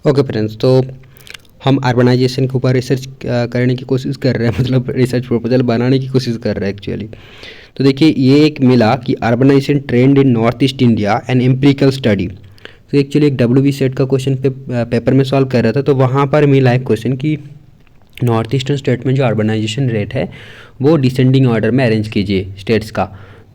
Okay friends, तो हम urbanisation के ऊपर रिसर्च करने की कोशिश कर रहे हैं, मतलब रिसर्च प्रपोजल बनाने की कोशिश कर रहे हैं एक्चुअली। तो देखिए, ये एक मिला कि urbanisation trend in North East India and empirical study. तो एक्चुअली एक डब्ल्यू बी सेट का क्वेश्चन पेपर में सॉल्व कर रहा था, तो वहाँ पर मिला एक क्वेश्चन कि नॉर्थ ईस्टर्न स्टेट में जो अर्बनाइजेशन रेट है वो डिसेंडिंग ऑर्डर में अरेंज कीजिए स्टेट्स का।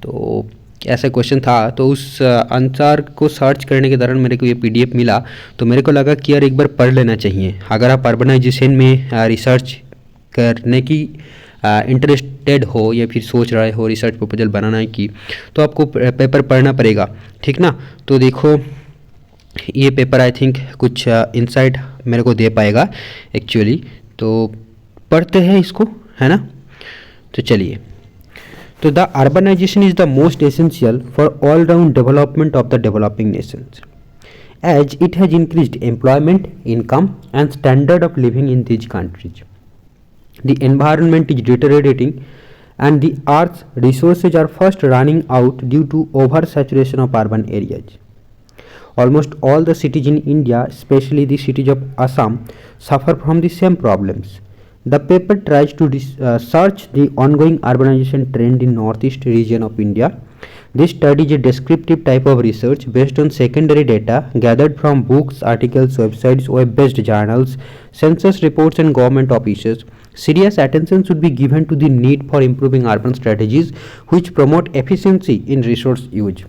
तो ऐसा क्वेश्चन था, तो उस आंसर को सर्च करने के दौरान मेरे को ये पीडीएफ मिला, तो मेरे को लगा कि यार एक बार पढ़ लेना चाहिए। अगर आप अर्बनाइजेशन में रिसर्च करने की इंटरेस्टेड हो या फिर सोच रहे हो रिसर्च प्रपोजल बनाना की, तो आपको पेपर पढ़ना पड़ेगा, ठीक ना। तो देखो, ये पेपर आई थिंक कुछ इंसाइट मेरे को दे पाएगा एक्चुअली। तो पढ़ते हैं इसको, है ना। तो चलिए, तो the urbanisation is the most essential for all round development of the developing nations as it has increased employment, income and standard of living in these countries. The environment is deteriorating and the earth's resources are fast running out due to oversaturation of urban areas. Almost all the cities in India, especially the cities of Assam, suffer from the same problems. The paper tries to search the ongoing urbanization trend in northeast region of India. This study is a descriptive type of research based on secondary data gathered from books, articles, websites, web-based journals, census reports and government offices. Serious attention should be given to the need for improving urban strategies which promote efficiency in resource use.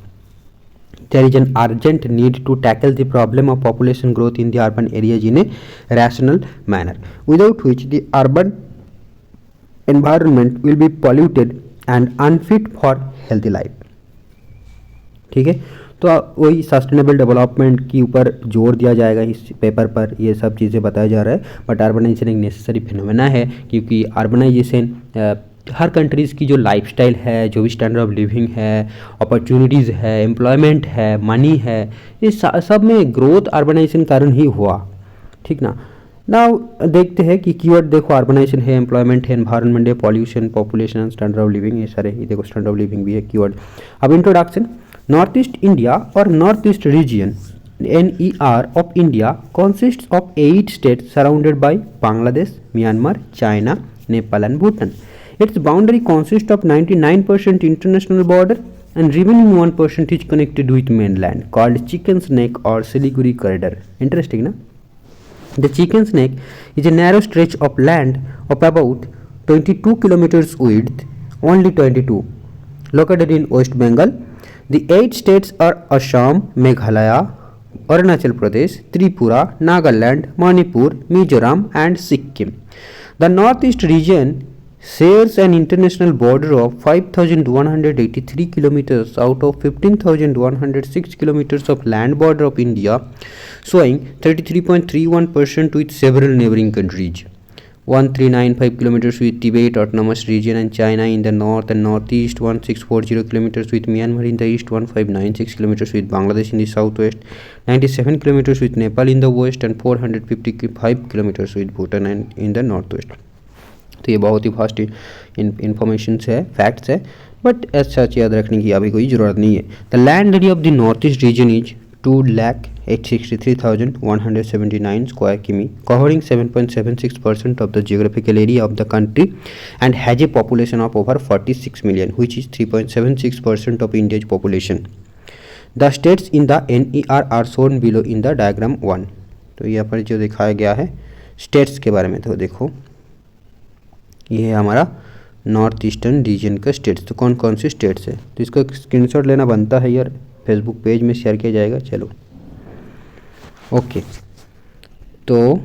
There is an urgent need to tackle the problem of population growth in the urban areas in a rational manner, without which the urban environment will be polluted and unfit for healthy life. ठीक है, तो वही sustainable development के ऊपर जोर दिया जाएगा इस पेपर पर, ये सब चीज़ें बताया जा रहा है। बट अर्बनाइजेशन एक नेसेसरी फिनोमेना है, क्योंकि अर्बनाइजेशन हर कंट्रीज़ की जो लाइफस्टाइल है, जो भी स्टैंडर्ड ऑफ लिविंग है, अपॉर्चुनिटीज़ है, एम्प्लॉयमेंट है, मनी है, ये सब में ग्रोथ अर्बनाइजेशन कारण ही हुआ, ठीक ना। नाउ देखते हैं कि कीवर्ड देखो, अर्बनाइजेशन है, एम्प्लॉयमेंट है, एनवायरनमेंट है, pollution, population, standard of living, ये सारे ये देखो स्टैंडर्ड ऑफ लिविंग भी है कीवर्ड। अब introduction. Northeast India or Northeast region NER of India consists of 8 states surrounded by Bangladesh, Myanmar, China, Nepal and Bhutan. Its boundary consists of 99% international border and remaining 1% is connected with mainland called Chicken Snake or Siliguri corridor. Interesting, na? The Chicken Snake is a narrow stretch of land of about 22 kilometers width, only 22, located in West Bengal. The 8 states are Assam, Meghalaya, Arunachal Pradesh, Tripura, Nagaland, Manipur, Mizoram and Sikkim. The northeast region shares an international border of 5,183 kilometers out of 15,106 kilometers of land border of India, showing 33.31% with several neighboring countries. 1395 kilometers with Tibet Autonomous Region and China in the north and northeast, 1640 kilometers with Myanmar in the east, 1596 kilometers with Bangladesh in the southwest, 97 kilometers with Nepal in the west and 455 kilometers with Bhutan and in the northwest. तो ये बहुत ही fast information है, facts है, but ऐसा याद रखने की अभी कोई ज़रूरत नहीं है। The land area of the north east region is 2,863,179 square km, covering 7.76% of the geographical area of the country and has a population of over 46 million, which is 3.76% of India's population. The states in the NER are shown below in the diagram 1. तो यहाँ पर जो दिखाया गया है states के बारे में, तो देखो ये है हमारा नॉर्थ ईस्टर्न रीजन का स्टेट्स। तो कौन कौन से स्टेट्स है, तो इसका स्क्रीनशॉट लेना बनता है यार, फेसबुक पेज में शेयर किया जाएगा। चलो ओके, तो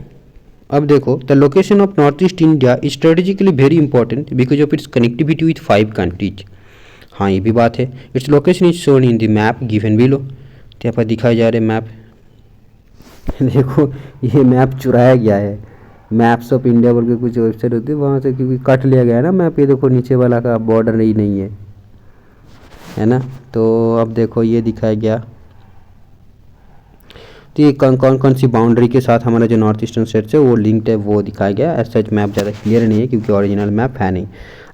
अब देखो, the location of north East India is strategically very important because of its connectivity with 5 countries. हाँ, ये भी बात है। Its location is shown in the map given below. तो यहाँ पर दिखाए जा रहे मैप देखो, ये मैप चुराया गया है, मैप्स ऑफ इंडिया बोल के कुछ वेबसाइट होती है, वहाँ से क्योंकि कट लिया गया है ना मैप। ये देखो नीचे वाला का बॉर्डर नहीं है ना। तो अब देखो ये दिखाया गया, तो ये कौन सी बाउंड्री के साथ हमारा जो नॉर्थ ईस्टर्न स्टेट्स है वो लिंक्ड है, वो दिखाया गया। एज सच मैप ज़्यादा क्लियर नहीं है क्योंकि ओरिजिनल मैप है नहीं।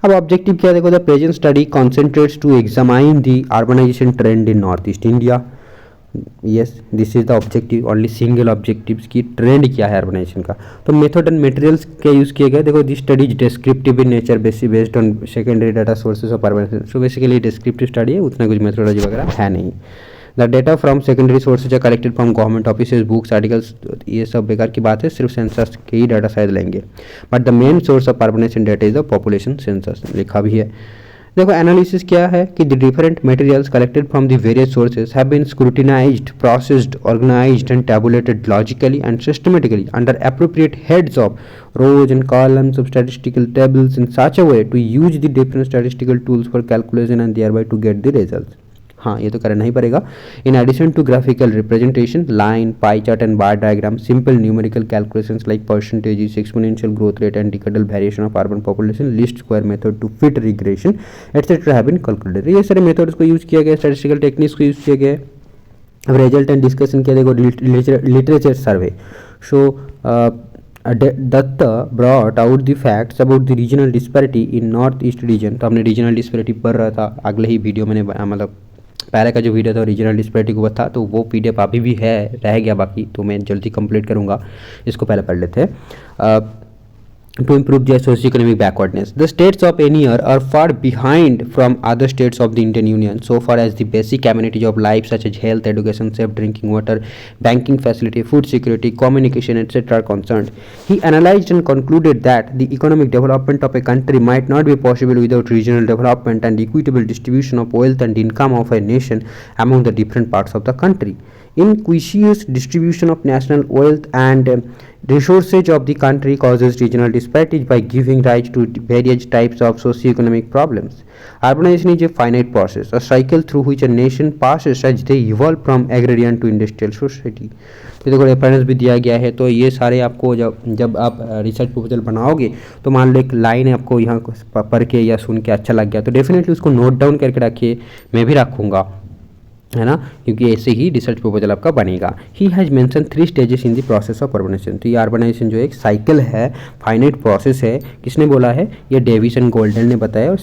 अब ऑब्जेक्टिव क्या देखो, the present study concentrates to examine the urbanisation trend in North East India. Yes, this is the objective, only single objective की ट्रेंड क्या है अर्बनाइजेशन का। तो मेथड एंड मटेरियल्स क्या यूज़ किए गए, देखो this study is descriptive in nature based on secondary data sources of urbanisation. So basically descriptive study है, उतना कुछ मेथोडोलॉजी वगैरह है नहीं। The data from secondary sources are collected from government offices, books, articles, ये सब बेकार की बात है, सिर्फ सेंसस के ही डाटा शायद लेंगे। But the main source of urbanisation data is the population census, लिखा भी है। देखो एनालिसिस क्या है कि the different materials collected from the various sources have been scrutinised, processed, organised and tabulated logically and systematically under appropriate heads of rows and columns of statistical tables in such a way to use the different statistical tools for calculation and thereby to get the results। हाँ, ये तो करना ही पड़ेगा। In addition to graphical representation, line, pie chart and bar diagram, simple numerical calculations like percentages, exponential growth rate and decadal variation of urban population, least square method to fit regression etcetera have been calculated. ये सारे methods को use किया गया, statistical techniques को use किया गया। अब result and discussion किया, देखो literature survey. So Datta brought out the facts about the regional disparity in North east region. तो हमने रीजनल डिस्पैरिटी पढ़ रहा था, अगले ही वीडियो मैंने मतलब पहले का जो वीडियो था रीजनल डिस्पैरिटी को था, तो वो पीडीएफ अभी भी है, रह गया बाकी, तो मैं जल्दी कंप्लीट करूँगा। इसको पहले पढ़ लेते हैं। To improve their socio-economic backwardness. The states of any year are far behind from other states of the Indian Union so far as the basic amenities of life such as health, education, safe drinking water, banking facility, food security, communication, etc. are concerned. He analyzed and concluded that the economic development of a country might not be possible without regional development and equitable distribution of wealth and income of a nation among the different parts of the country. Inquisitive distribution of national wealth and resources of the country causes regional disparities by giving rise to various types of socio-economic problems. Urbanization is a finite process, a cycle through which a nation passes as they evolve from agrarian to industrial society. तो देखो reference भी दिया गया है, तो ये सारे आपको जब आप रिसर्च प्रपोजल बनाओगे तो मान लो एक लाइन आपको यहाँ पढ़ के या सुन के अच्छा लग गया तो डेफिनेटली उसको नोट डाउन करके रखिए, मैं भी रखूँगा, है ना, क्योंकि ऐसे ही रिसर्च प्रपोजल आपका बनेगा। He has mention 3 stages in the process of urbanisation. तो ये अर्बनाइजेशन जो एक साइकिल है, फाइनाइट प्रोसेस है, किसने बोला है, ये डेविसन गोल्डन ने बताया, और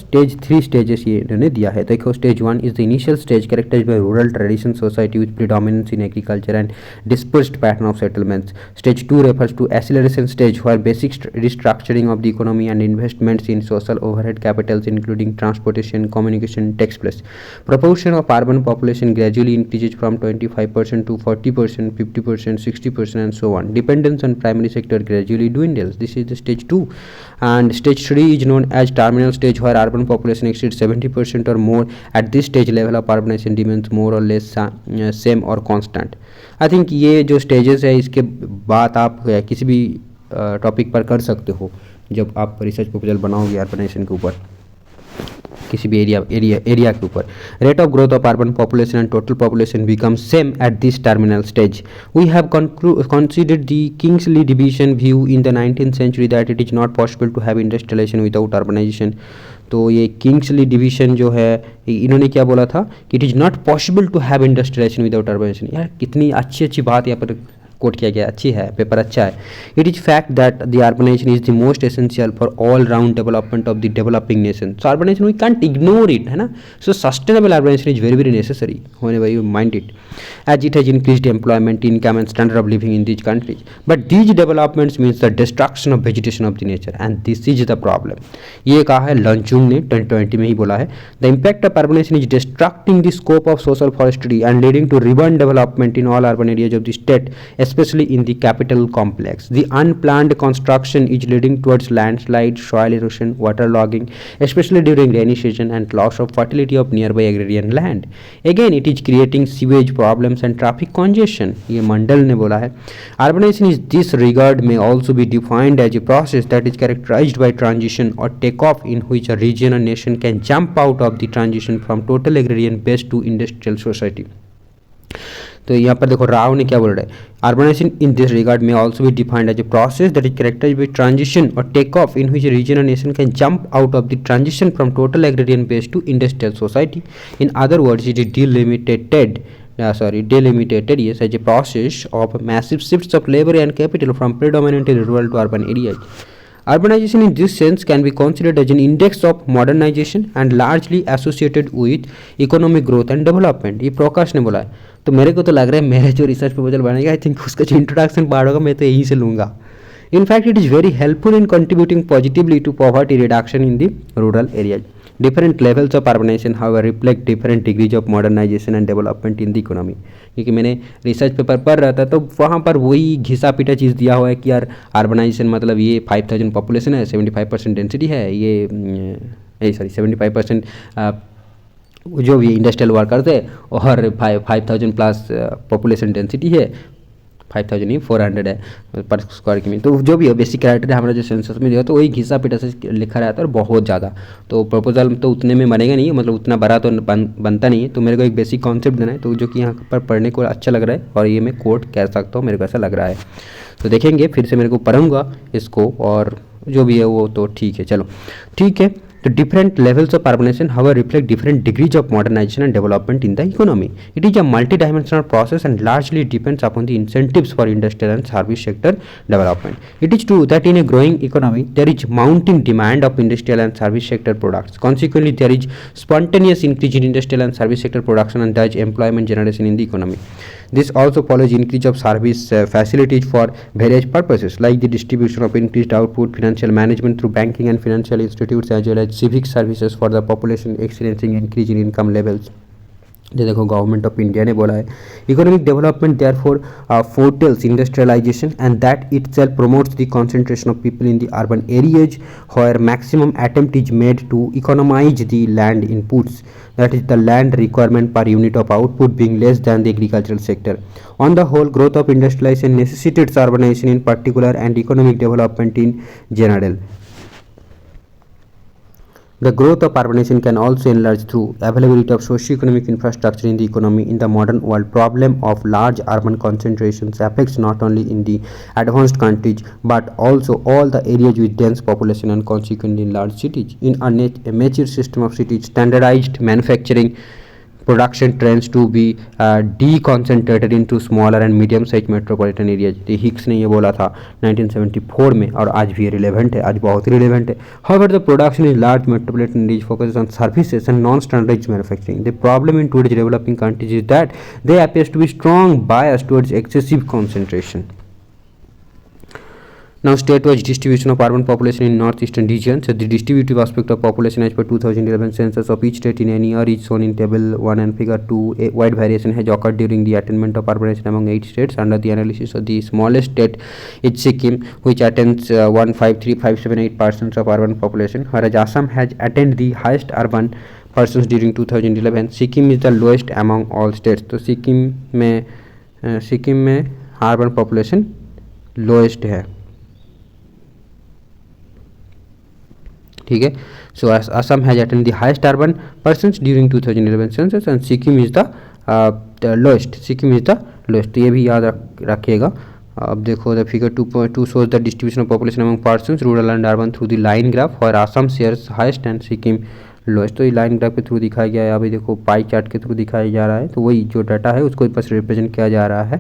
3 स्टेजेस ये इन्होंने दिया है। देखो stage 1 is the initial stage characterised by rural tradition society with predominance in agriculture and dispersed pattern of settlements. Stage 2 refers to acceleration stage where basic restructuring of the economy and investments in social overhead capitals including transportation, communication takes place. Proportion of urban population gradually increases from 25% to 40%, 50%, 60% and so on. Dependence on primary sector gradually dwindles. This is the stage 2. And stage 3 is known as terminal stage where urban population exceeds 70% or more. At this stage level of urbanization remains more or less same or constant. I think ये जो stages है इसके बात आप किसी भी topic पर कर सकते हो जब आप रिसर्च प्रपोजल बनाओगे अर्बनाइजेशन के ऊपर, किसी भी एरिया के ऊपर। Rate of growth of urban population and total population become same at this terminal stage. We have considered the Kingsley division view in the 19th century that it is not possible to have industrialisation without urbanisation. तो ये Kingsley division जो है इन्होंने क्या बोला था कि it is not possible to have industrialisation without urbanisation. यार कितनी अच्छी बात यहाँ पर कोट किया गया, अच्छी है, पेपर अच्छा है। It is fact that the urbanisation is the most essential for all round development of the developing nation. So urbanisation we can't ignore it, है ना। So sustainable urbanisation is very very necessary whenever you mind it, as it has increased employment, income and standard of living in these countries. But these developments means the destruction of vegetation of the nature and this is the problem. ये कहा है लंचुंग ने 2020 में ही बोला है। The impact of urbanization is destructing the scope of social forestry and leading to urban development in all urban areas of the state, especially in the capital complex. The unplanned construction is leading towards landslides, soil erosion, waterlogging, especially during rainy season, and loss of fertility of nearby agrarian land. Again, it is creating sewage problems and traffic congestion. ये मंडल ने बोला है। Urbanization is this regard may also be defined as a process that is characterized by transition or takeoff in which a region or nation can jump out of the transition from total agrarian base to industrial society. तो यहाँ पर देखो राव ने क्या बोल रहा है, urbanisation in this regard में also be defined as a process that is characterised by transition और take off in which region और nation can jump out of the transition from total agrarian base to industrial society. In other words it is delimited yes as a process of massive shifts of labor and capital from predominantly rural to urban areas. Urbanization in this sense can be considered as an index of modernization and largely associated with economic growth and development. ये प्रकाश ने बोला है, तो मेरे को तो लग रहा है मेरे जो रिसर्च प्रपोजल बनेगा आई थिंक उसका जो इंट्रोडक्शन पार्ट होगा मैं तो यहीं से लूँगा. In fact, it is very helpful in contributing positively to poverty reduction in the rural areas. Different levels of urbanization, however, reflect different degrees of modernization and development in the economy. क्योंकि मैंने research paper पढ़ रहा था तो वहाँ पर वही घिसा पीटा चीज़ दिया हुआ है कि यार अर्बनाइजेशन मतलब ये 5000 पॉपुलेशन है, 75% डेंसिटी है, ये सॉरी 75% जो भी इंडस्ट्रियल वर्कर्स है और 5000 प्लस पॉपुलेशन डेंसिटी है, 5000 नहीं 400 है पर स्क्वायर किलोमीटर. तो जो भी हो बेसिक क्राइटेरिया हमारा जो सेंसस में दिया तो वही घिसा पिटा से लिखा रहता है और बहुत ज़्यादा. तो प्रपोजल तो उतने में बनेगा नहीं, मतलब उतना बड़ा तो बनता नहीं है. तो मेरे को एक बेसिक कॉन्सेप्ट देना है तो जो कि यहाँ पर पढ़ने को अच्छा लग रहा है और ये मैं कोट कह सकता हूँ, मेरे को ऐसा लग रहा है. तो देखेंगे फिर से मेरे को पढ़ूंगा इसको और जो भी है वो तो ठीक है. चलो ठीक है. The different levels of urbanization, however, reflect different degrees of modernization and development in the economy. It is a multidimensional process and largely depends upon the incentives for industrial and service sector development. It is true that in a growing economy, there is mounting demand of industrial and service sector products. Consequently, there is spontaneous increase in industrial and service sector production and thus employment generation in the economy. This also follows increase of service facilities for various purposes like the distribution of increased output, financial management through banking and financial institutes as well as civic services for the population experiencing increase in income levels. ये देखो government of India ने बोला है economic development therefore foretells industrialisation and that itself promotes the concentration of people in the urban areas where maximum attempt is made to economise the land inputs, that is the land requirement per unit of output being less than the agricultural sector. On the whole, growth of industrialization necessitates urbanization in particular and economic development in general. The growth of urbanization can also enlarge through availability of socio-economic infrastructure in the economy. In the modern world, problem of large urban concentrations affects not only in the advanced countries but also all the areas with dense population and consequently large cities. In a mature system of cities, standardized manufacturing production trends to be deconcentrated into smaller and medium sized metropolitan areas. ये Hicks ने ये बोला था 1974 में और आज भी relevant है, आज बहुत रिलेवेंट है. However, the production in large metropolitan areas focuses on services and non-standardized manufacturing. The problem in today's developing countries is that there appears to be strong bias towards excessive concentration. Now, state-wise distribution of urban population in northeastern regions. The distributive aspect of population as per 2011 census of each state in any year is shown in table 1 and figure 2. A wide variation has occurred during the attainment of urbanization among 8 states. Under the analysis of the smallest state is Sikkim, which attains 153,578% of urban population, whereas Assam has attained the highest urban persons during 2011. Sikkim is the lowest among all states. तो सिक्किम में urban population lowest है. ठीक है. So Assam has attend the highest urban persons during 2011 census and Sikkim is the lowest. Sikkim is the lowest. तो ये भी याद रखिएगा. अब देखो the figure 2.2 shows the distribution of population among persons rural and urban through the line graph और Assam shares highest and Sikkim lowest. तो ये लाइन ग्राफ के थ्रू दिखाया गया है. अभी देखो पाई चार्ट के थ्रू दिखाया जा रहा है. तो वही जो डाटा है उसको बस रिप्रेजेंट किया जा रहा है.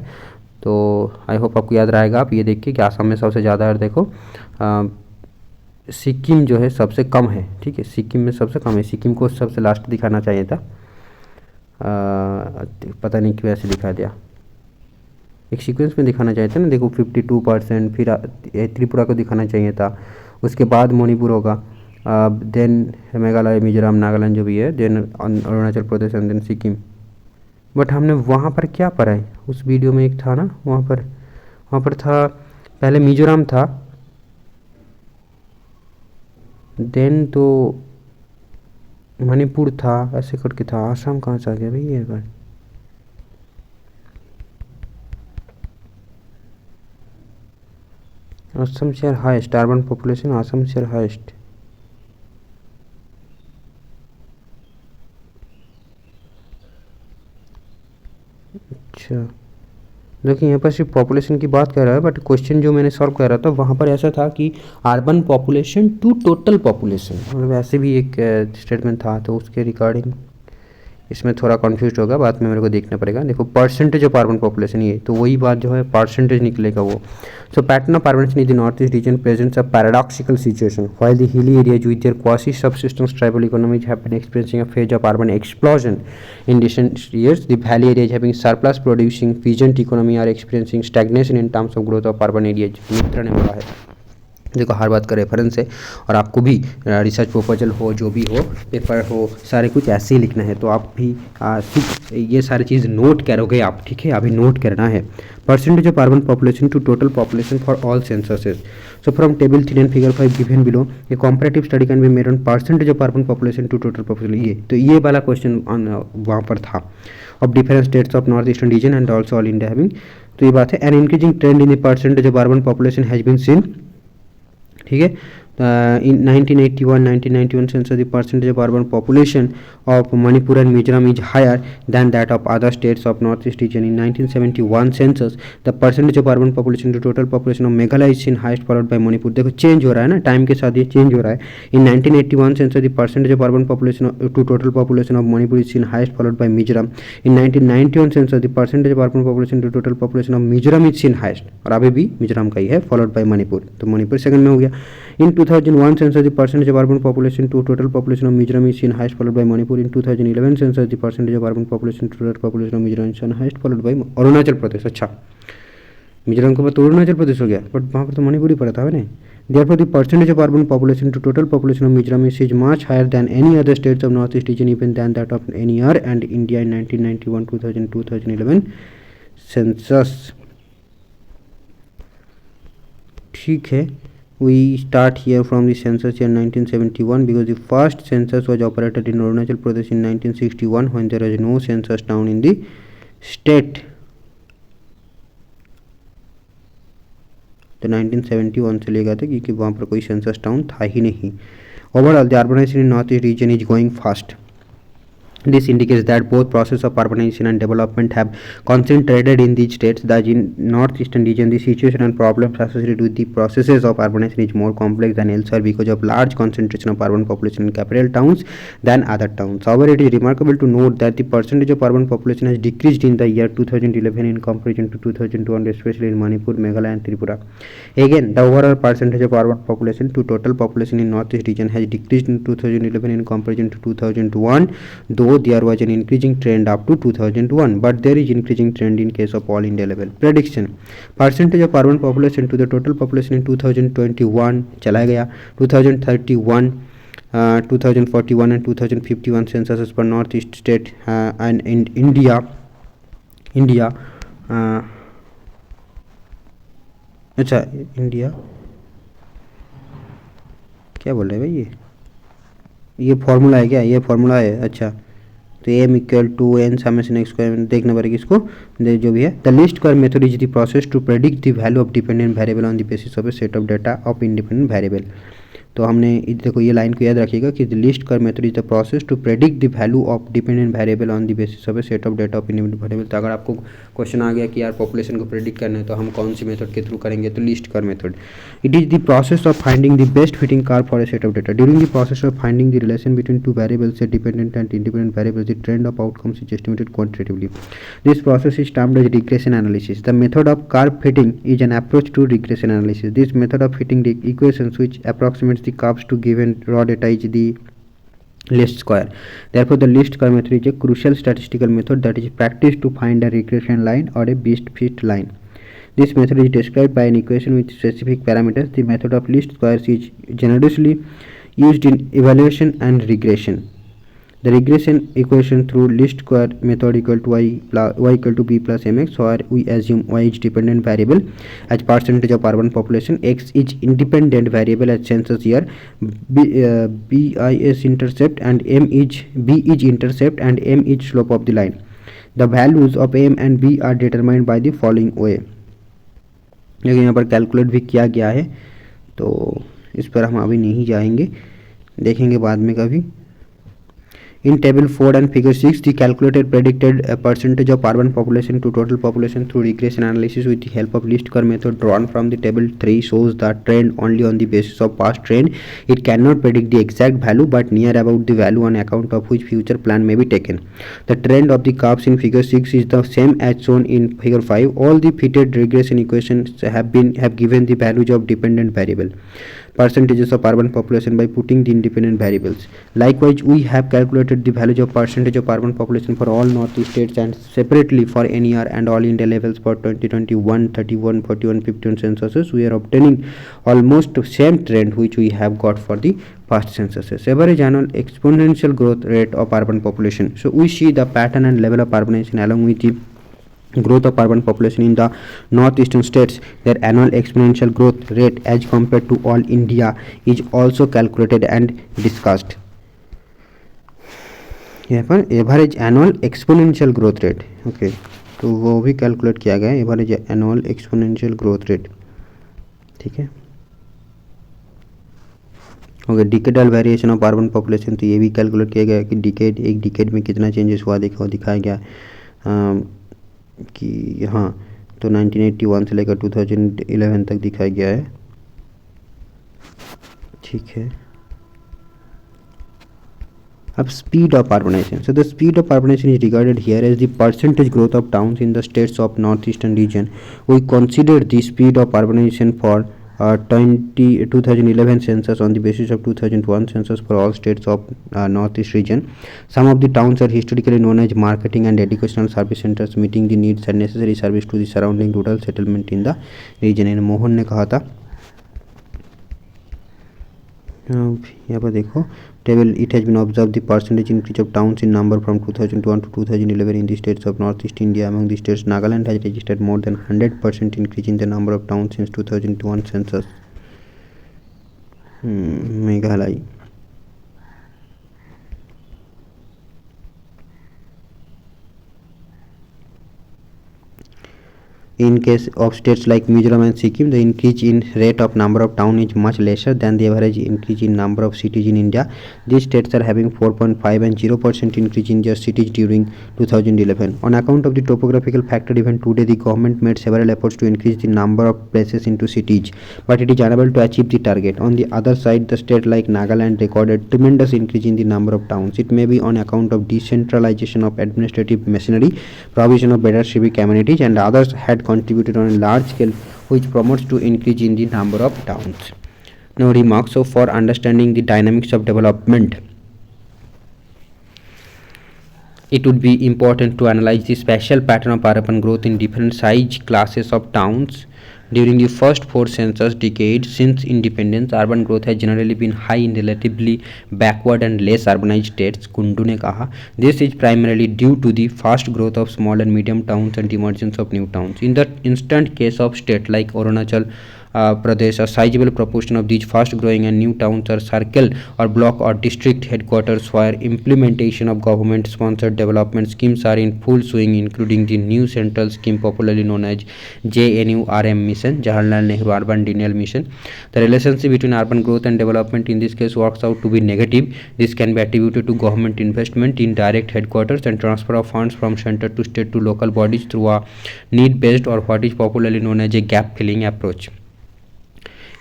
तो आई होप आपको याद रहेगा. आप ये देखिए कि असम में सबसे ज़्यादा है. देखो सिक्किम जो है सबसे कम है. ठीक है, सिक्किम में सबसे कम है. सिक्किम को सबसे लास्ट दिखाना चाहिए था. पता नहीं क्यों ऐसे दिखा दिया. एक सीक्वेंस में दिखाना चाहिए था ना. देखो 52%. फिर त्रिपुरा को दिखाना चाहिए था. उसके बाद मणिपुर होगा. देन मेघालय, मिजोरम, नागालैंड जो भी है. Then Arunachal Pradesh and then Sikkim. But हमने वहाँ पर क्या पढ़ा है उस वीडियो में एक था ना. वहाँ पर था पहले मिजोरम था. देन तो मणिपुर था. ऐसे करके था. आसाम कहाँ से आ गया भाई ये बार. Assam share highest urban population. Assam share highest. अच्छा देखिए यहाँ पर सिर्फ पॉपुलेशन की बात कर रहा है. बट क्वेश्चन जो मैंने सॉल्व कर रहा था वहाँ पर ऐसा था कि urban population to total population, मतलब ऐसे भी एक स्टेटमेंट था. तो उसके रिगार्डिंग इसमें थोड़ा कंफ्यूज होगा, बाद में मेरे को देखना पड़ेगा। देखो परसेंटेज ऑफ अर्बन पॉपुलेशन, ये तो वही बात जो है परसेंटेज निकलेगा वो। So pattern of urban in the north east region presents a paradoxical situation while the hilly areas with their quasi subsistence tribal economies have been experiencing a phase of urban explosion in recent years. The valley areas having surplus producing peasant economy are experiencing stagnation in terms of growth of urban areas. मित्र ने बोला है, देखो हर बात का reference है, और आपको भी रिसर्च प्रोपोजल हो, जो भी हो, पेपर हो, सारे कुछ ऐसे ही लिखना है। तो आप भी ये सारी चीज़ नोट करोगे आप, ठीक है, अभी नोट करना है। Percentage of urban population to total population for all censuses. So from table 3 and figure 5 given below a comparative study can be made on percentage of urban population to total population. ये तो ये वाला question वहाँ पर था, of different states of north eastern region and also all India having. तो ये बात है, an increasing trend in the percentage of urban population has been seen, ठीक है। In 1981 census, the percentage of urban population of Manipur and Mizoram is higher than that of other states of northeast region. In 1971 census, the percentage of urban population to total population of Meghalaya is seen highest, followed by Manipur. देखो change हो रहा है ना, time के साथ ये change हो रहा है। In 1981 census, the percentage of urban population to total population of Manipur is seen highest, followed by Mizoram. In 1991 census, the percentage of urban population to total population of Mizoram is seen highest, और अभी भी मिजोरम का ही है, followed by Manipur। तो Manipur second में हो गया। In 2001 census, the percentage of urban population to total population of Mizoram is seen highest, followed by Manipur. In 2011 census, the percentage of urban population to total population of Mizoram is seen highest, followed by Arunachal Pradesh. अच्छा, मिजोरम के बाद तो अरुणाचल प्रदेश हो गया, but वहाँ पर तो मणिपुर ही पड़ा था ना। Therefore, the percentage of urban population to total population of Mizoram is much higher than any other states of northeast region, even than that of any year and India in 1991, 2000, 2011 census। ठीक है, we start here from the census year 1971 because the first census was operated in Arunachal Pradesh in 1961 when there was no census town in the state। तो 1971 से लेगा था क्योंकि वहाँ पर कोई सेंसस टाउन था ही नहीं। Overall the urbanisation in North east region is going fast. This indicates that both process of urbanization and development have concentrated in these states. That in northeastern region, the situation and problems associated with the processes of urbanization is more complex than elsewhere because of large concentration of urban population in capital towns than other towns. However, it is remarkable to note that the percentage of urban population has decreased in the year 2011 in comparison to 2002, especially in Manipur, Meghalaya and Tripura. Again, the overall percentage of urban population to total population in northeast region has decreased in 2011 in comparison to 2001, though there was an increasing trend up to 2001, but there is increasing trend in case of all India level. Prediction: percentage of urban population to the total population in 2021 चला गया, 2031, 2041 and 2051 censuses per northeast state and in India अच्छा India क्या बोल रहे हैं भाई, ये formula है क्या, ये फॉर्मूला है। अच्छा, तो M equal to N summation X square देखना पड़ेगा इसको, जो भी है। The least square method is the process to predict the value of dependent variable on the basis of a set of data of independent variable. तो हमने देखो ये लाइन को याद रखिएगा कि the least square method is the process to predict the value of dependent variable on the basis of a set of data of independent variable. तो अगर आपको क्वेश्चन आ गया कि यार पॉपुलेशन को प्रेडिक्ट करना है तो हम कौन सी मेथड के थ्रू करेंगे, तो least square method. It is the process of finding the best fitting curve for a set of data. During the process of finding the relation between two variables, dependent and independent variables, the trend of outcomes is estimated quantitatively. This process is termed as regression analysis. The method of curve fitting is an approach to regression analysis. This method of fitting the equations which approximates the curves to given raw data is the least square. Therefore, the least square method is a crucial statistical method that is practiced to find a regression line or a best fit line. This method is described by an equation with specific parameters. The method of least squares is generously used in evaluation and regression. The regression equation through least square method equal to y equal to b plus mx, where we assume y is dependent variable as percentage of urban population, x is independent variable as census year, b is intercept and b is intercept and m is slope of the line. The values of m and b are determined by the following way. लेकिन यहाँ पर calculate भी किया गया है, तो इस पर हम अभी नहीं जाएंगे, देखेंगे बाद में कभी। In table 4 and figure 6, the calculated predicted percentage of urban population to total population through regression analysis with the help of least square method drawn from the table 3 shows the trend only on the basis of past trend. It cannot predict the exact value but near about the value on account of which future plan may be taken. The trend of the curves in figure 6 is the same as shown in figure 5. All the fitted regression equations have given the values of dependent variable percentages of urban population by putting the independent variables. Likewise, we have calculated the values of percentage of urban population for all northeast states and separately for NER and all India levels for 2021, 31, 41, 51 censuses. We are obtaining almost the same trend which we have got for the past censuses. Average annual exponential growth rate of urban population. So we see the pattern and level of urbanization along with the growth of urban population in the northeastern states. Their annual exponential growth rate as compared to all India is also calculated and discussed. यहाँ पर average annual exponential growth rate, okay, तो वो भी calculate किया गया है, average annual exponential growth rate, ठीक है। Okay, decadal variation of urban population, तो ये भी कैलकुलेट किया गया कि डिकेड, एक डिकेड में कितना चेंजेस हुआ दिखाया गया कि हाँ, तो 1981 से लेकर 2011 तक दिखाया गया है, ठीक है। अब speed of urbanisation, so the speed of urbanisation is regarded here as the percentage growth of towns in the states of north eastern region. We consider the speed of urbanisation for 2011 census on the basis of 2001 census for all states of northeast region. Some of the towns are historically known as marketing and educational service centers, meeting the needs and necessary service to the surrounding rural settlement in the region. इन मोहन ने कहा था, यहाँ पर देखो table, it has been observe the percentage increase of towns in number from 2001 to 2011 in the states of northeast India. Among the states, Nagaland has registered more than 100% increase in the number of towns since 2001 census. Meghalaya, in case of states like Mizoram and Sikkim, the increase in rate of number of town is much lesser than the average increase in number of cities in India. These states are having 4.5 and 0% increase in their cities during 2011. On account of the topographical factor, even today the government made several efforts to increase the number of places into cities, but it is unable to achieve the target. On the other side, the state like Nagaland recorded tremendous increase in the number of towns. It may be on account of decentralization of administrative machinery, provision of better civic amenities, and others had contributed on a large scale, which promotes to increase in the number of towns. Now remarks. So for understanding the dynamics of development, it would be important to analyze the spatial pattern of urban growth in different size classes of towns. During the first 4 census decades since independence, urban growth has generally been high in relatively backward and less urbanized states. Kundu ने कहा, this is primarily due to the fast growth of small and medium towns and the emergence of new towns. In the instant case of state like Arunachal Pradesh, a sizable proportion of these fast growing and new towns are circle or block or district headquarters where implementation of government sponsored development schemes are in full swing, including the new central scheme popularly known as JNURM mission, Jawaharlal Nehru Urban Renewal Mission. The relationship between urban growth and development in this case works out to be negative. This can be attributed to government investment in direct headquarters and transfer of funds from center to state to local bodies through a need based or what is popularly known as a gap filling approach.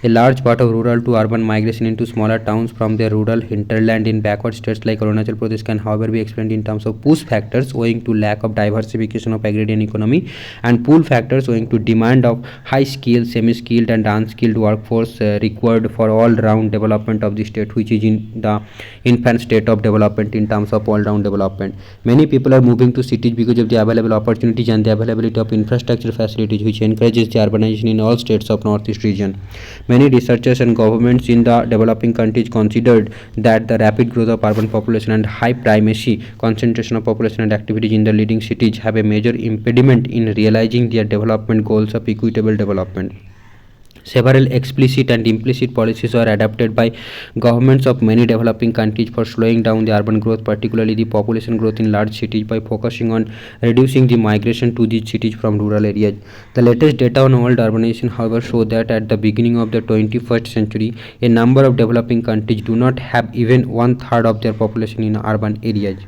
A large part of rural to urban migration into smaller towns from their rural hinterland in backward states like Arunachal Pradesh can however be explained in terms of push factors owing to lack of diversification of agrarian economy and pull factors owing to demand of high skilled, semi-skilled and unskilled workforce required for all-round development of the state, which is in the infant state of development in terms of all-round development. Many people are moving to cities because of the available opportunities and the availability of infrastructure facilities, which encourages the urbanization in all states of northeast region. Many researchers and governments in the developing countries considered that the rapid growth of urban population and high primacy concentration of population and activities in the leading cities have a major impediment in realizing their development goals of equitable development. Several explicit and implicit policies are adopted by governments of many developing countries for slowing down the urban growth, particularly the population growth in large cities, by focusing on reducing the migration to these cities from rural areas. The latest data on world urbanization, however, show that at the beginning of the 21st century, a number of developing countries do not have even one third of their population in urban areas.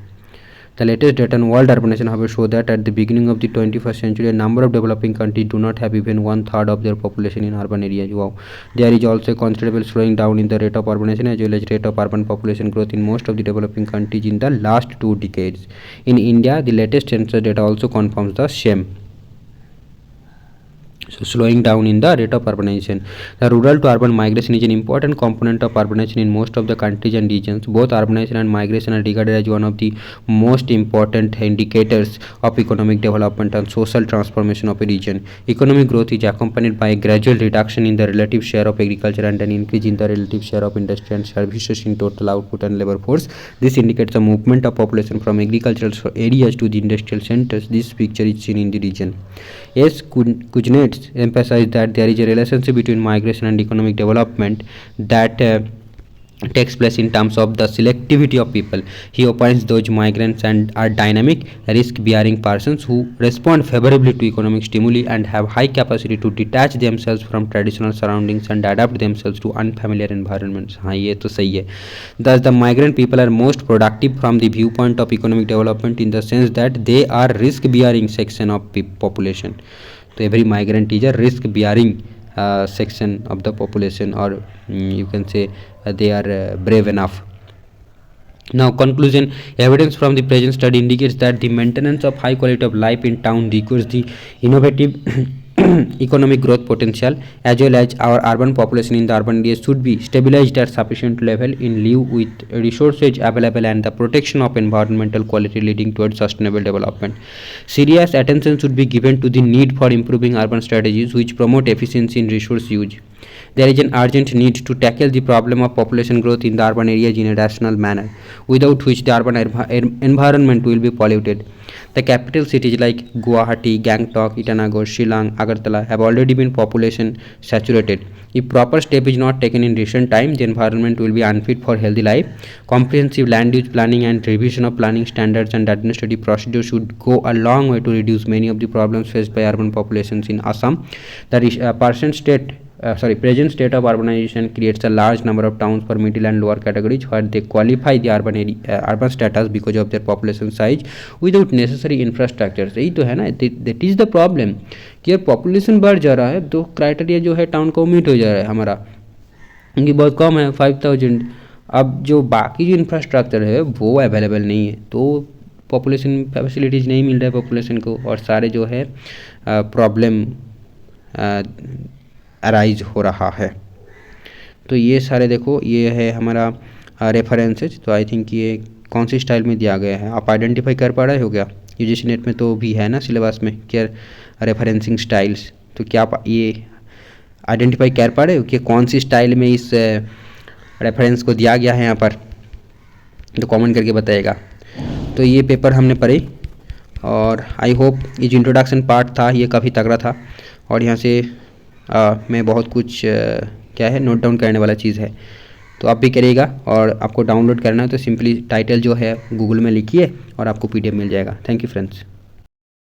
The latest data on world urbanization, however, show that at the beginning of the 21st century, a number of developing countries do not have even one third of their population in urban areas. Wow. There is also a considerable slowing down in the rate of urbanization as well as rate of urban population growth in most of the developing countries in the last 2 decades. In India, the latest census data also confirms the same. So slowing down in the rate of urbanization. The rural to urban migration is an important component of urbanization in most of the countries and regions. Both urbanization and migration are regarded as one of the most important indicators of economic development and social transformation of a region. Economic growth is accompanied by a gradual reduction in the relative share of agriculture and an increase in the relative share of industry and services in total output and labor force. This indicates a movement of population from agricultural areas to the industrial centers. This picture is seen in the region. Yes, Kuznets emphasized that there is a relationship between migration and economic development that takes place in terms of the selectivity of people. He opines those migrants and are dynamic, risk-bearing persons who respond favorably to economic stimuli and have high capacity to detach themselves from traditional surroundings and adapt themselves to unfamiliar environments. हाँ ये तो सही है. Thus the migrant people are most productive from the viewpoint of economic development in the sense that they are risk-bearing section of population. So every migrant is a risk-bearing section of the population, or you can say they are brave enough. Now conclusion, evidence from the present study indicates that the maintenance of high quality of life in town requires the innovative economic growth potential as well as our urban population in the urban areas should be stabilized at sufficient level in lieu with resources available and the protection of environmental quality leading towards sustainable development. Serious attention should be given to the need for improving urban strategies which promote efficiency in resource use. There is an urgent need to tackle the problem of population growth in the urban areas in a rational manner, without which the urban environment will be polluted. The capital cities like Guwahati, Gangtok, Itanagar, Shillong, Agartala have already been population saturated. If proper step is not taken in recent time, the environment will be unfit for healthy life. Comprehensive land use planning and revision of planning standards and administrative procedures should go a long way to reduce many of the problems faced by urban populations in Assam. The present state of urbanization creates a large number of towns for middle and lower categories where they qualify the urban status because of their population size without necessary infrastructure. यही तो है ना, that is the problem कि यार population बढ़ जा रहा है तो क्राइटेरिया जो है टाउन को मीट हो जा रहा है हमारा, क्योंकि बहुत कम है 5000. अब जो बाकी जो इंफ्रास्ट्रक्चर है वो अवेलेबल नहीं है तो पॉपुलेशन फैसिलिटीज़ नहीं मिल रहा है पॉपुलेशन को, और सारे जो है प्रॉब्लम अराइज हो रहा है. तो ये सारे देखो, ये है हमारा रेफरेंसेज. तो आई थिंक ये कौन सी स्टाइल में दिया गया है आप आइडेंटिफाई कर पा रहे हो क्या? यूजीसी नेट में तो भी है ना सिलेबस में क्या रेफरेंसिंग स्टाइल्स, तो क्या आप ये आइडेंटिफाई कर पा रहे हो कि कौन सी स्टाइल में इस रेफरेंस को दिया गया है यहाँ पर? तो कमेंट करके बताइएगा. तो ये पेपर हमने पढ़े और आई होप ये जो इंट्रोडक्शन पार्ट था ये काफ़ी तगड़ा था, और यहाँ से मैं बहुत कुछ क्या है नोट डाउन करने वाला चीज़ है. तो आप भी करिएगा, और आपको डाउनलोड करना है तो सिंपली टाइटल जो है गूगल में लिखिए और आपको PDF मिल जाएगा. Thank you friends.